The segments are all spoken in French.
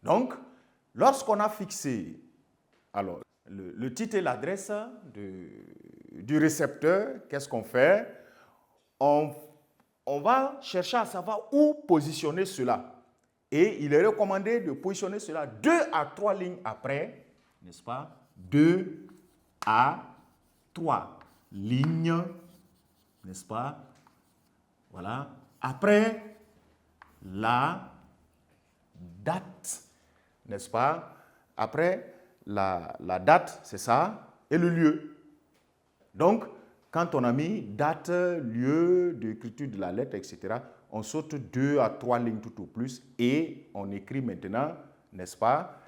Donc, lorsqu'on a fixé alors, le titre et l'adresse du récepteur, qu'est-ce qu'on fait? On va chercher à savoir où positionner cela. Et il est recommandé de positionner cela 2 à 3 lignes après, n'est-ce pas? 2 à 3 lignes, n'est-ce pas? Voilà. Après la date, n'est-ce pas? Après la date, c'est ça, et le lieu. Donc, quand on a mis date, lieu d'écriture de la lettre, etc., on saute 2 à 3 lignes tout au plus et on écrit maintenant, n'est-ce pas,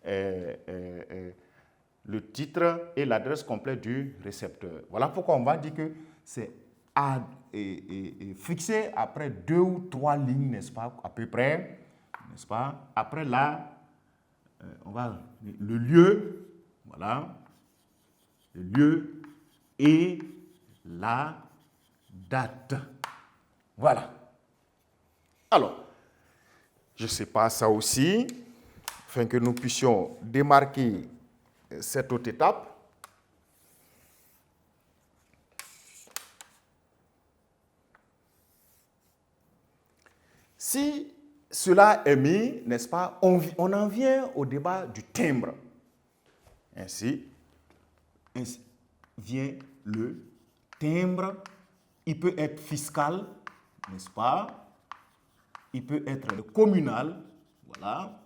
le titre et l'adresse complète du récepteur. Voilà pourquoi on va dire que c'est fixé après 2 ou 3 lignes, n'est-ce pas, à peu près, n'est-ce pas, après le lieu, voilà, le lieu et la date. Voilà. Alors, je sais pas ça aussi, afin que nous puissions démarquer cette autre étape. Si cela est mis, n'est-ce pas, on en vient au débat du timbre. Ainsi vient le timbre. Il peut être fiscal, n'est-ce pas? Il peut être communal, voilà.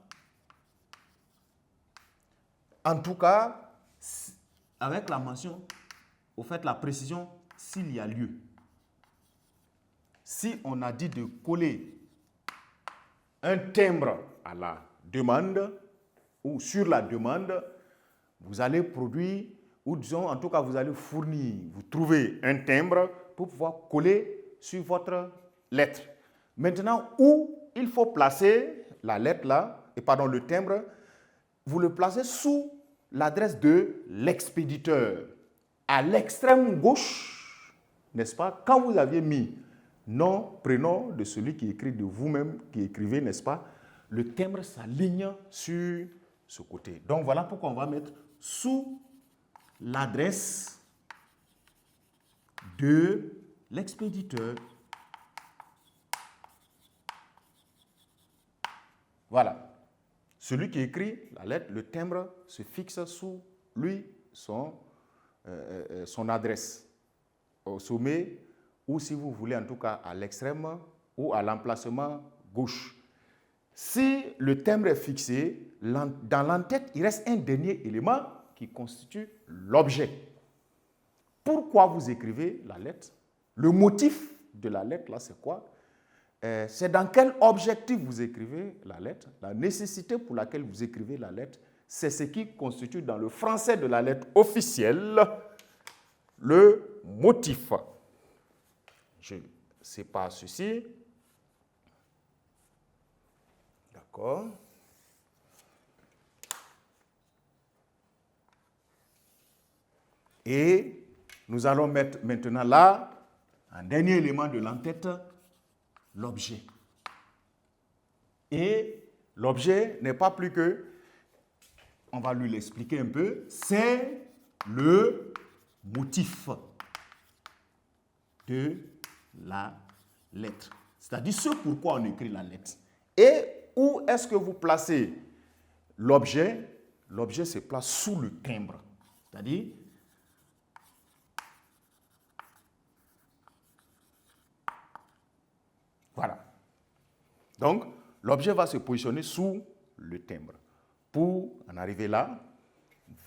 En tout cas, avec la mention, au fait, la précision, s'il y a lieu. Si on a dit de coller un timbre à la demande ou sur la demande, vous allez produire, ou disons, en tout cas, vous allez fournir, vous trouvez un timbre pour pouvoir coller sur votre lettre. Maintenant, où il faut placer la lettre là, le timbre, vous le placez sous l'adresse de l'expéditeur. À l'extrême gauche, n'est-ce pas, quand vous aviez mis nom, prénom de celui qui écrit, de vous-même qui écrivez, n'est-ce pas, le timbre s'aligne sur ce côté. Donc voilà pourquoi on va mettre sous l'adresse de l'expéditeur. Voilà. Celui qui écrit la lettre, le timbre se fixe sous lui, son adresse au sommet, ou si vous voulez en tout cas à l'extrême ou à l'emplacement gauche. Si le timbre est fixé, dans l'entête, il reste un dernier élément qui constitue l'objet. Pourquoi vous écrivez la lettre? Le motif de la lettre, là, c'est quoi? C'est dans quel objectif vous écrivez la lettre. La nécessité pour laquelle vous écrivez la lettre, c'est ce qui constitue dans le français de la lettre officielle le motif. Je sépare ceci. D'accord. Et nous allons mettre maintenant là, un dernier élément de l'entête, l'objet. Et l'objet n'est pas plus que, on va lui l'expliquer un peu, c'est le motif de la lettre. C'est-à-dire ce pourquoi on écrit la lettre. Et où est-ce que vous placez l'objet? L'objet se place sous le timbre. C'est-à-dire, voilà. Donc, l'objet va se positionner sous le timbre. Pour en arriver là,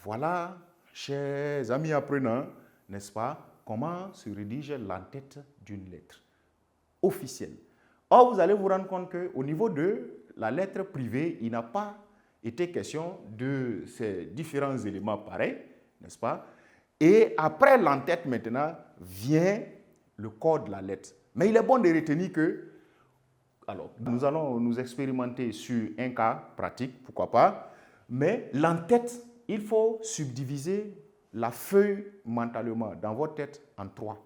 voilà, chers amis apprenants, n'est-ce pas, comment se rédige l'entête d'une lettre officielle. Or, vous allez vous rendre compte qu'au niveau de la lettre privée, il n'a pas été question de ces différents éléments pareils, n'est-ce pas? Et après l'entête, maintenant, vient le corps de la lettre. Mais il est bon de retenir que, alors, nous allons nous expérimenter sur un cas pratique, pourquoi pas, mais l'entête, il faut subdiviser la feuille mentalement dans votre tête en 3.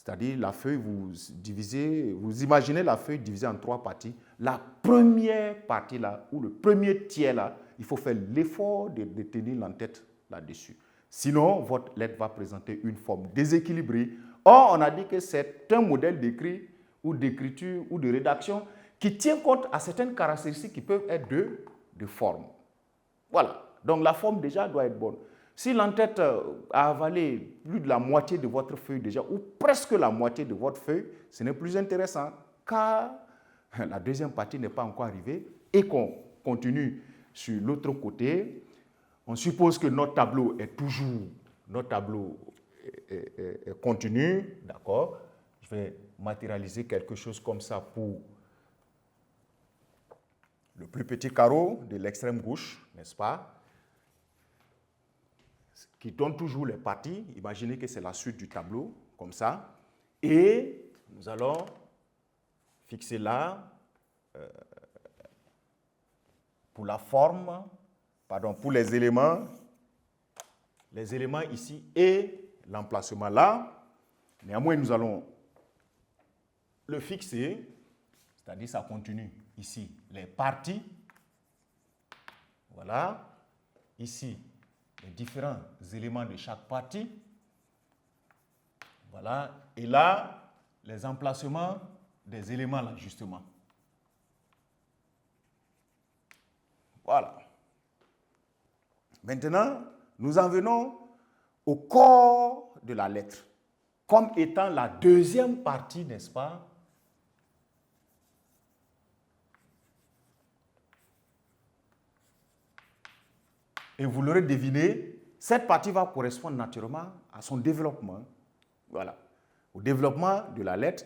C'est-à-dire la feuille, vous imaginez la feuille divisée en 3 parties. La première partie là, ou le premier tiers là, il faut faire l'effort de tenir l'entête là-dessus. Sinon, votre lettre va présenter une forme déséquilibrée. Or, on a dit que c'est un modèle d'écrit ou d'écriture ou de rédaction qui tient compte à certaines caractéristiques qui peuvent être de forme. Voilà. Donc, la forme déjà doit être bonne. Si l'entête a avalé plus de la moitié de votre feuille déjà, ou presque la moitié de votre feuille, ce n'est plus intéressant, car la deuxième partie n'est pas encore arrivée et qu'on continue sur l'autre côté. On suppose que notre tableau est toujours, notre tableau est continu, d'accord? Je vais matérialiser quelque chose comme ça pour le plus petit carreau de l'extrême gauche, n'est-ce pas? Qui donne toujours les parties. Imaginez que c'est la suite du tableau, comme ça. Et nous allons fixer là, pour la forme, pardon, pour les éléments ici et l'emplacement là. Néanmoins, nous allons le fixer, c'est-à-dire ça continue ici les parties. Voilà. Ici, les différents éléments de chaque partie. Voilà. Et là, les emplacements des éléments là, justement. Voilà. Maintenant, nous en venons au corps de la lettre, comme étant la deuxième partie, n'est-ce pas? Et vous l'aurez deviné, cette partie va correspondre naturellement à son développement. Voilà, au développement de la lettre.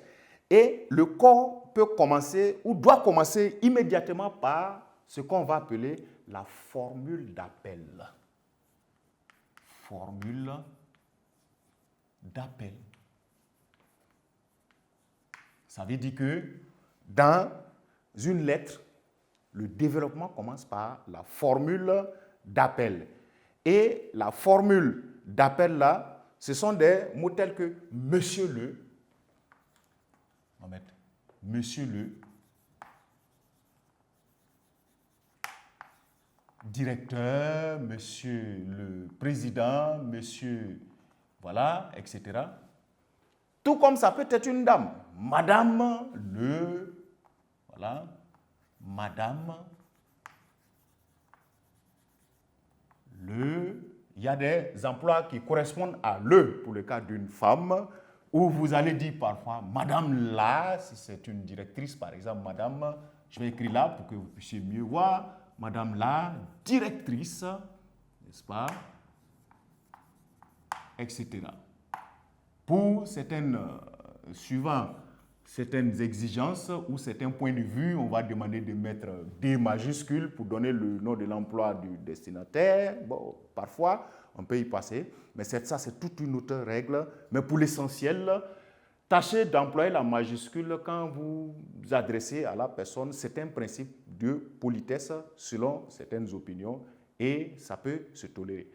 Et le corps peut commencer ou doit commencer immédiatement par ce qu'on va appeler la formule d'appel. Formule d'appel. Ça veut dire que dans une lettre, le développement commence par la formule d'appel. Et la formule d'appel là, ce sont des mots tels que Monsieur le, on va mettre Monsieur le directeur, Monsieur le président, Monsieur, voilà, etc. Tout comme ça peut être une dame, Madame le, voilà, Madame le, il y a des emplois qui correspondent à le pour le cas d'une femme, où vous allez dire parfois Madame la, si c'est une directrice par exemple, Madame, je vais écrire là pour que vous puissiez mieux voir, Madame la directrice, n'est-ce pas, etc. Pour certaines, suivant certaines exigences ou certains points de vue, on va demander de mettre D majuscule pour donner le nom de l'emploi du destinataire. Bon, parfois, on peut y passer, mais ça, c'est toute une autre règle. Mais pour l'essentiel, tâchez d'employer la majuscule quand vous vous adressez à la personne. C'est un principe de politesse selon certaines opinions et ça peut se tolérer.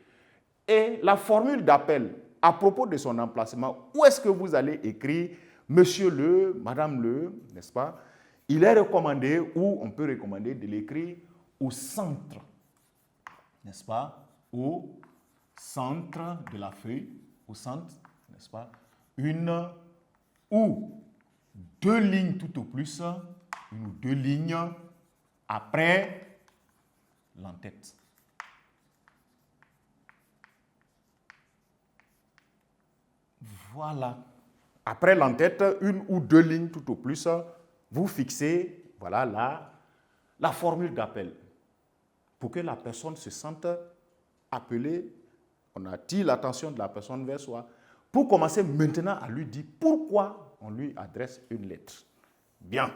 Et la formule d'appel, à propos de son emplacement, où est-ce que vous allez écrire Monsieur le, Madame le, n'est-ce pas? Il est recommandé, ou on peut recommander de l'écrire au centre, n'est-ce pas? Au centre de la feuille, au centre, n'est-ce pas? Une ou deux lignes tout au plus, une ou deux lignes après l'entête. Voilà. Après l'entête, une ou deux lignes tout au plus, vous fixez, voilà, la formule d'appel. Pour que la personne se sente appelée, on attire l'attention de la personne vers soi, pour commencer maintenant à lui dire pourquoi on lui adresse une lettre. Bien.